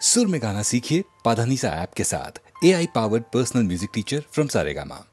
सुर में गाना सीखिए पाधानीसा ऐप के साथ। AI powered personal music teacher from Saregama.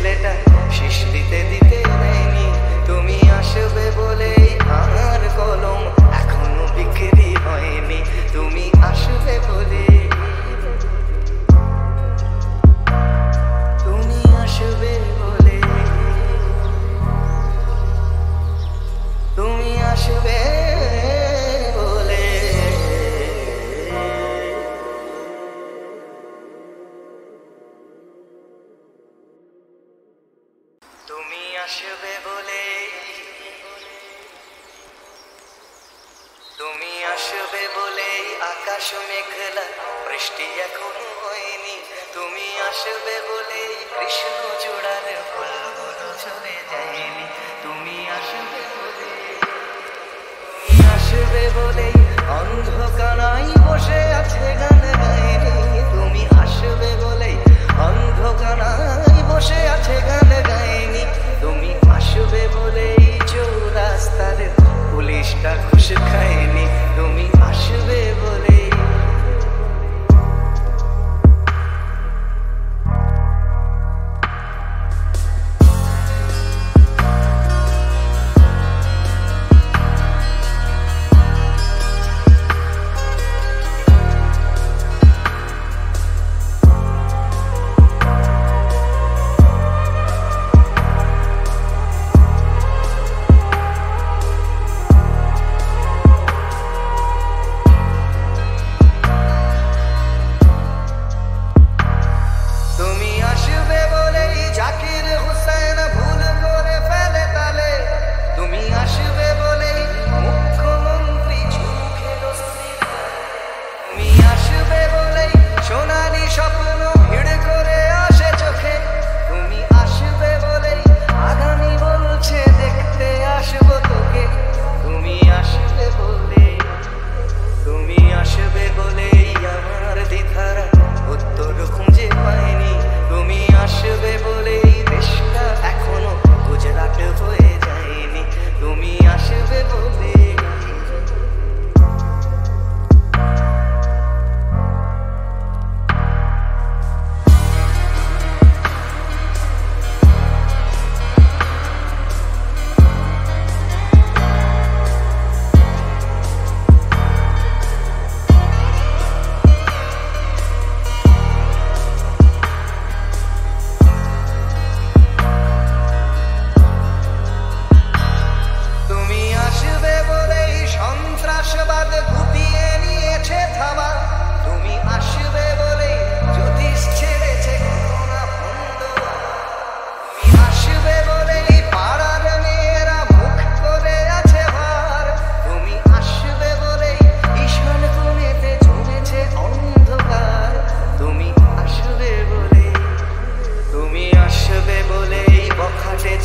ছেলেটা শেষ দিতে দিতে দেয়নি তুমি আসবে বলেই আমার কলম এখনো বিক্রি হয়নি তুমি আসবে বলে তুমি আসবে বলে তুমি আসবে বলে তুমি আসবে বলে তুমি আসবে বলে আকাশ মেঘলা বৃষ্টি এখনো হয়নি তুমি আসবে বলে কৃষ্ণ চূড়ার ফুলগুলো ঝরে যায়নি তুমি আসবে বলে তুমি আসবে বলে অন্ধকারাই বসে আছে গান গায়নি তুমি আসবে বলে অন্ধকারাই বসে আছে গান গায়নি তুমি আসবে বলে চৌরাস্তার পুলিশটা ঘুষ খায়নি তুমি আসবে বলে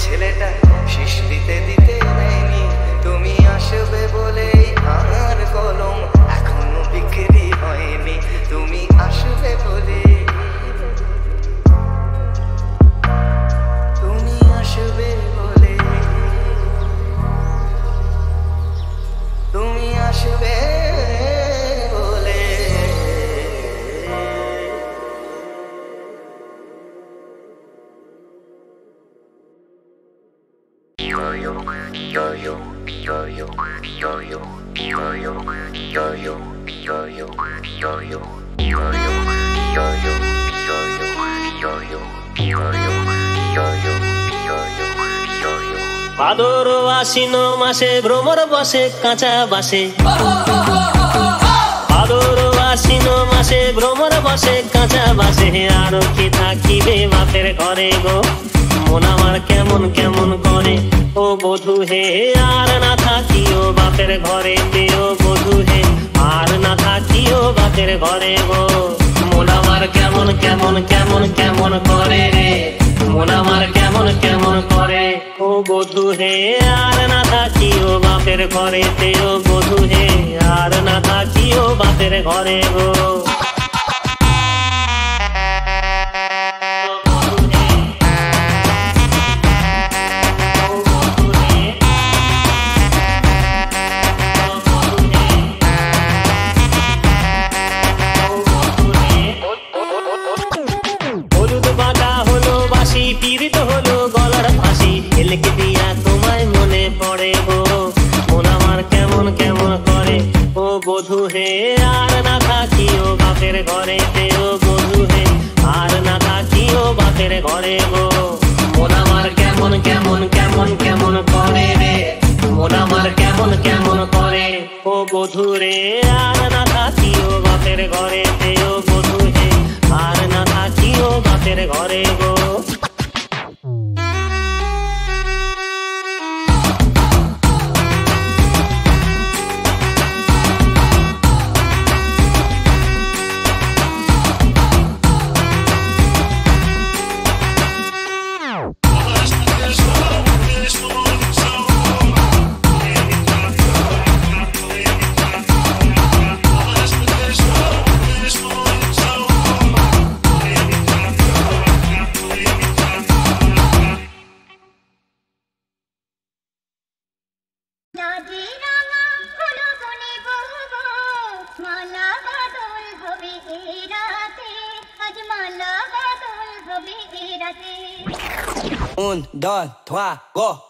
ছেলেটা শেষ দিতে দিতে দেয়নি তুমি আসবে বলেই আমার কলম এখনো বিক্রি হয়নি তুমি আসবে বলে তুমি আসবে বলে তুমি আসবে বলে ভাদর আশ্বিন মাসে ভ্রমর বসে কাঁচা বাসে ভাদর আশ্বিন মাসে ভ্রমর বসে কাঁচা বাসে আর কি থাকিবে বাপের ঘরে গো মন আমার কেমন কেমন করে ও বধূ হে আর না থাকিও বাপের ঘরে ও বধূ হে আর না থাকিও বাপের ঘরে গো মন আমার কেমন কেমন কেমন কেমন করে রে মন আমার কেমন কেমন করে ও বধূ হে আর না থাকিও বাপের ঘরে ও বধূ হে আর না থাকিও বাপের ঘরে গো পীড়িত মেঘ দিয়া তোমায় মনে পড়ে গো মন আমার কেমন কেমন করে ও বধূ হে আর না থাকিও বাপের ঘরেতে ও বধূ হে আর না থাকিও বাপের ঘরে গো মন আমার কেমন কেমন কেমন কেমন করে রে মন আমার কেমন কেমন করে ও বধূ রে আর না থাকিও বাপের ঘরেতে ও বধূ হে আর না থাকিও বাপের ঘরে গো Un, dos, trois, go!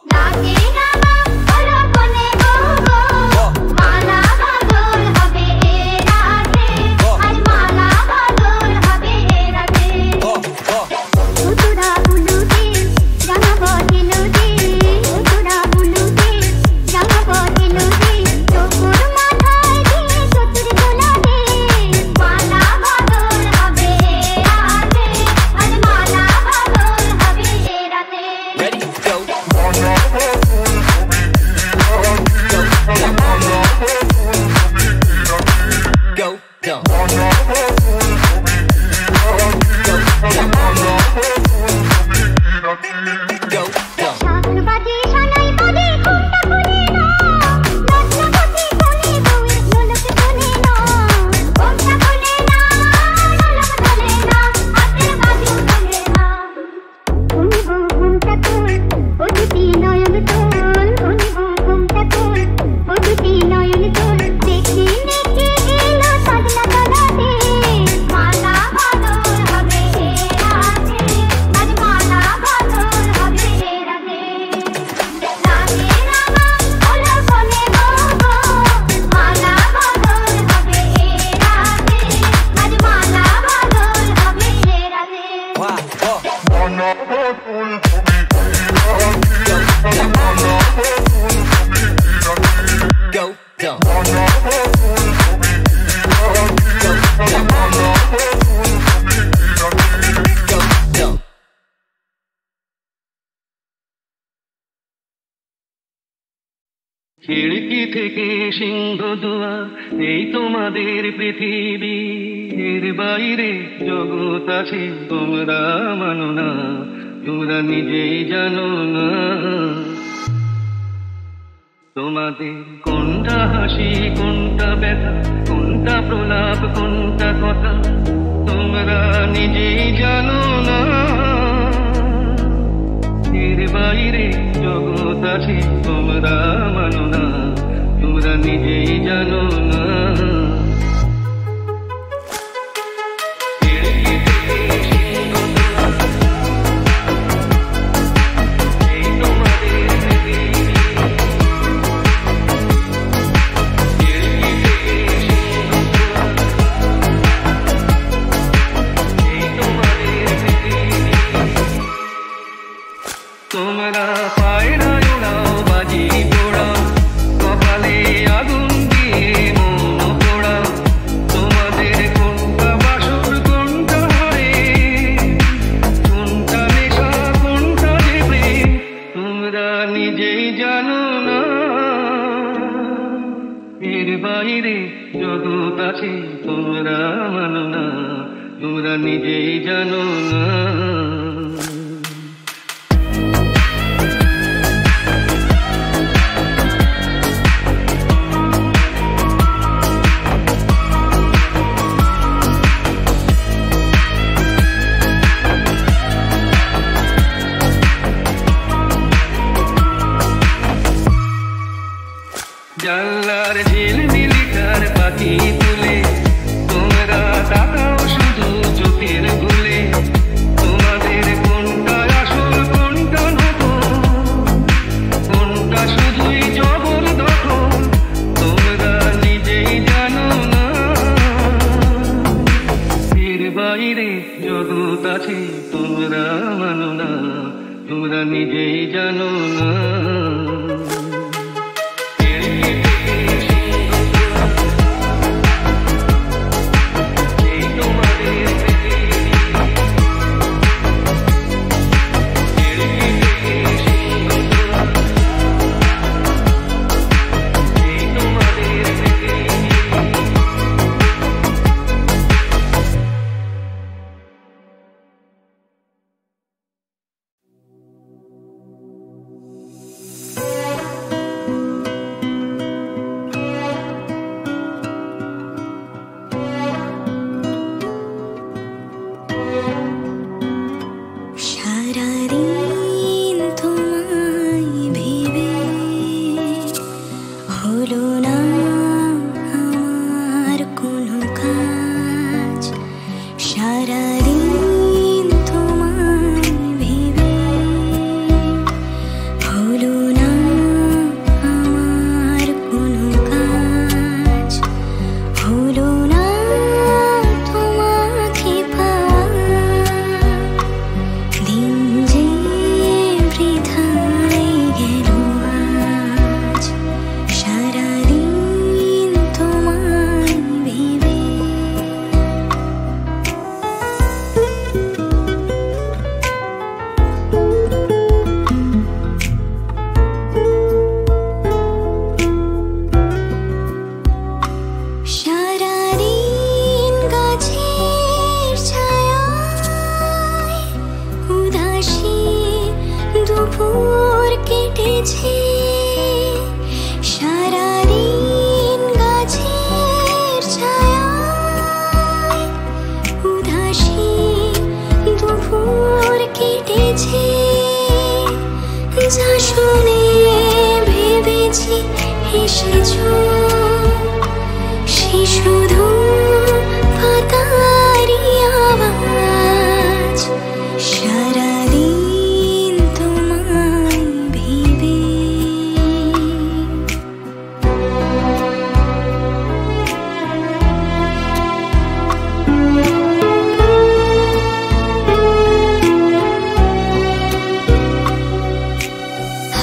খিড়কি থেকে সিংহ দুয়ার এই তোমাদের পৃথিবী এর বাইরে জগৎ আছে তোমরা মানো না তোমরা নিজেই জানো না তোমাদের কোনটা হাসি কোনটা ব্যথা কোনটা প্রলাপ কোনটা কথা তোমরা নিজেই জানো না এর বাইরে জগৎ আছে তোমরা মানো না তোমরা নিজেই জানো না তোমরা পায়রা উড়াও বাজি পোড়াও কপালে আগুন দিয়ে মন পোড়াও তোমাদের কোনটা বাসর কোনটা হারে কোনটা নেশা কোনটা যে প্রেম তোমরা নিজেই জানো না এর বাইরে জগৎ আছে তোমরা মানো না তোমরা নিজেই জানো না জানলার ঝিলমিলিকার পাখি তুলে তোমরা তাকাও শুধু চোখের ভুলে তোমার তোমরা নিজেই জানো না।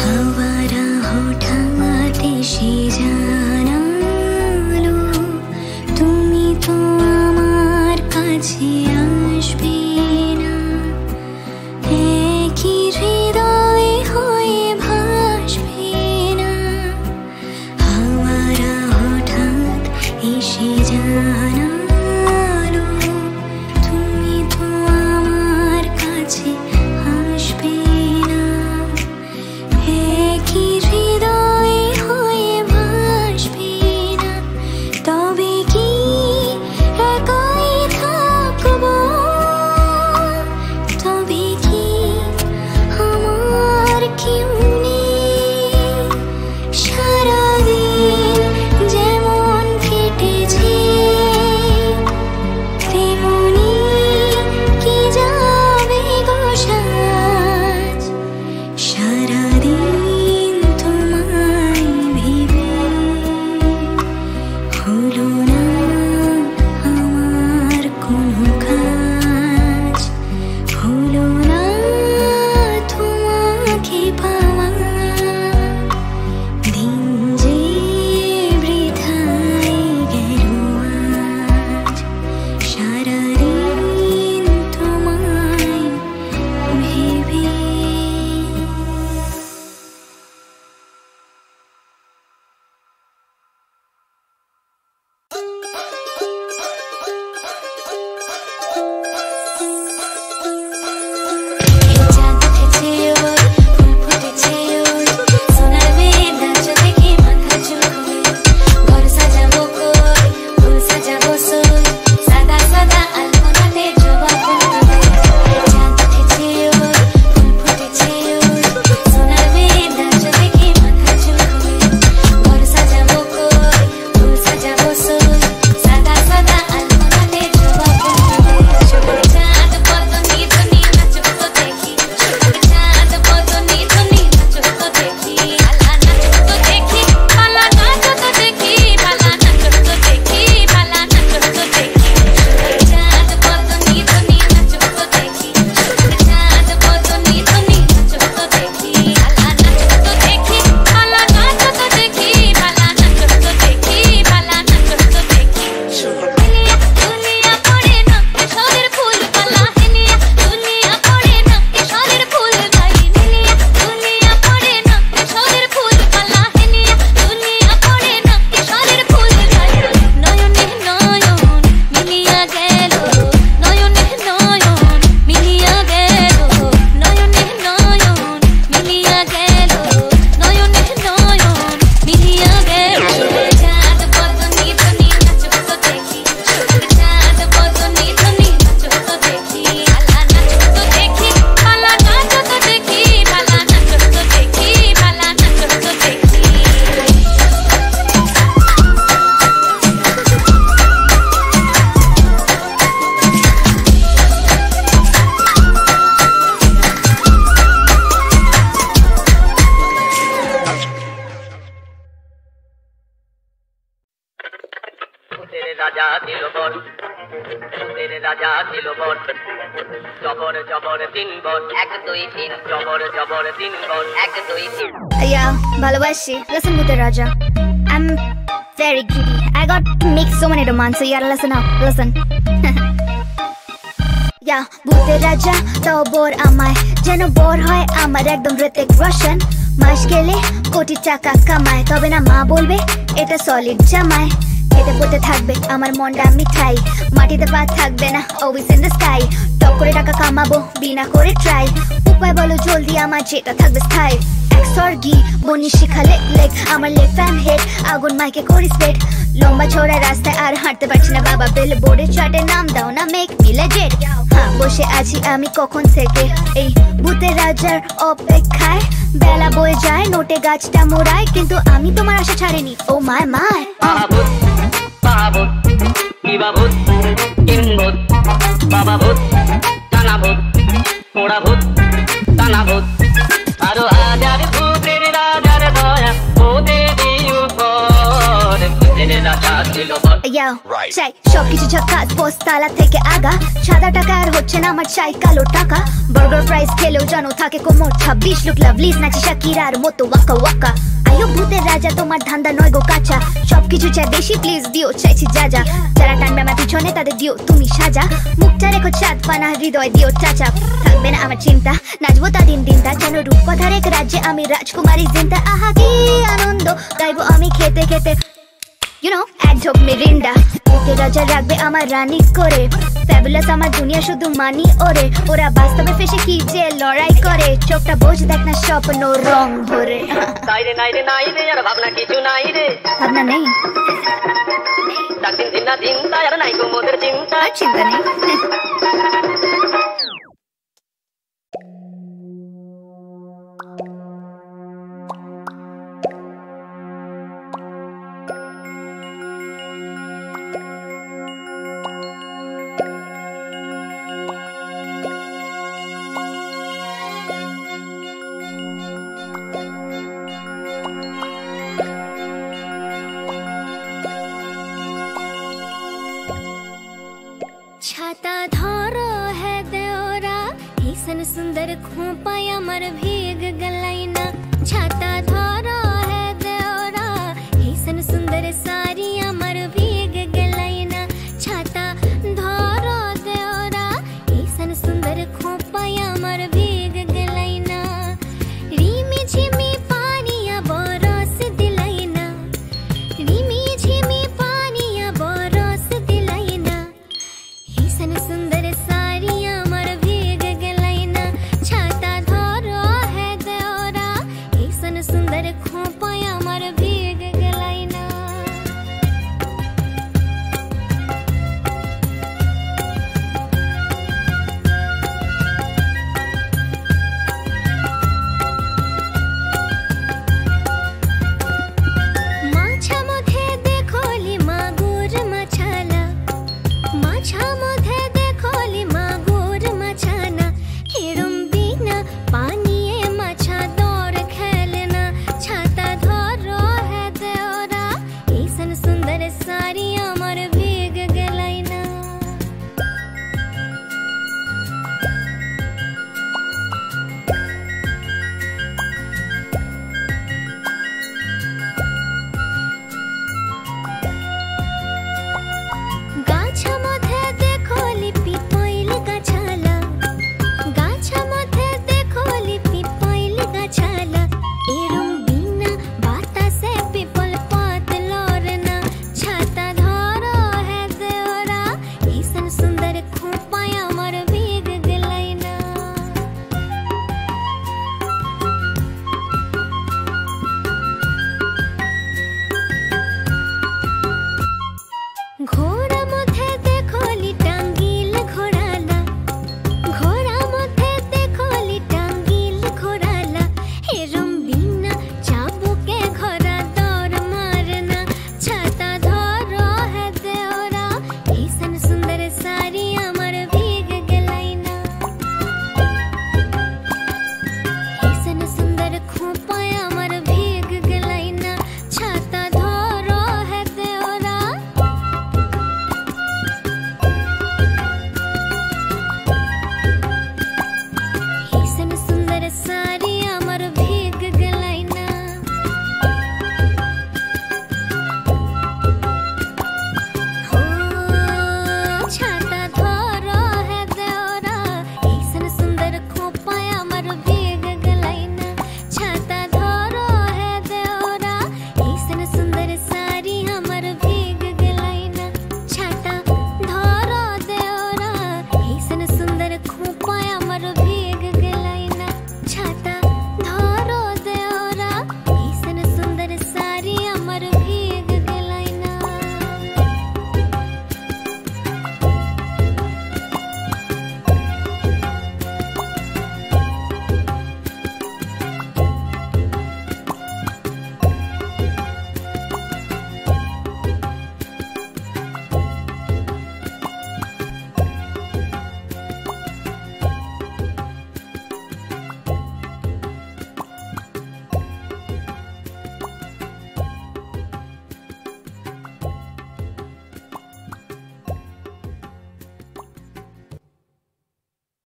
हवारा होठाते से जानालो तुम দিনভর 1 2 3 জবর জবর দিনভর 1 2 3 Yeah, ভালোবাসি. Listen to the Raja. I'm very greedy. I got to make so many demands, so yeah, listen up. Listen. Yeah, ভূতের রাজা তো বোর আমায় যেন বোর হয় আমার একদম ঋতিক রোশন মাস গেলে কোটি টাকা কামায় তবে না মা বলবে এটা সলিড জামায় খেতে পড়তে থাকবে আমার মনটা মিঠাই মাটিতে পা থাকবে না always in the sky top করে টাকা কামাবো বিনা করে ট্রাই উপায় বলো জলদি আমার যেটা থাকবে স্থায়ী স্বর্গী বনি শিখালে লেগ আমার লেফট হ্যান্ড হেড আগুন মাইকে করি স্পেড লম্বা চড়া রাস্তায় আর হাঁটতে পারছি না বাবা বেল বোর্ডে চার্টে নাম দাও না মেক মি লেজেন্ড হ্যাঁ বসে আছি আমি কখন থেকে এই ভূতের রাজার অপেক্ষায় বেলা বয়ে যায় নোটে গাছটা মোড়ায় কিন্তু আমি তোমার আশা ছাড়িনি ও মাই মাই বাবুত বাবুত কিবা ভূত কিনভূত বাবা ভূত টানা ভূত মোড়া ভূত টানা ভূত আরো হাজার ভূতের রাজার দয়া ও দেবী উপর ভূতের রাজা ছিল চাই সবকিছু ঝাকাস পোস্তালা থেকে আগা সাদা টাকা আর হচ্ছে না আমার চাই কালো টাকা বার্গার ফ্রাইস খেলেও জানো থাকে কোমর 26 লুক লাভলিস নাচি শাকিরার মতো ওয়াকা ওয়াকা আয়ো ভূতের রাজা তোমার ধান্দা নয় গো কাঁচা সবকিছু চাই বেশি প্লিজ দিও চাইছি যা যা যারা টানবে আমার পিছনে তাদের দিও তুমি সাজা মুখটা রেখো চাঁদ পানা হৃদয় দিও চাচা থাকবে না আমার চিন্তা নাচবো তা দিন দিন তা যেন রূপকথার এক রাজ্যে আমি রাজকুমারী জিন্তা আহা কি আনন্দ গাইবো আমি খেতে খেতে You know, এক ঝোঁক মিরিন্ডা ভূতের রাজা রাখবে আমার রানী করে ফ্যাবুলাস আমার দুনিয়া শুধু মানি ওরে ওরা বাস্তবে ফেসে কি যে লড়াই করে চোখটা বোঝ দেখ না স্বপ্ন রং ভরে নাই রে নাই রে নাই রে আর ভাবনা কিছু নাই রে ভাবনা নেই দিন দিন না দিন তাই আর নাই গো মোদের চিন্তা চিন্তা নেই छाता धरो है देवरा ऐसन सुंदर खोपाया मर भी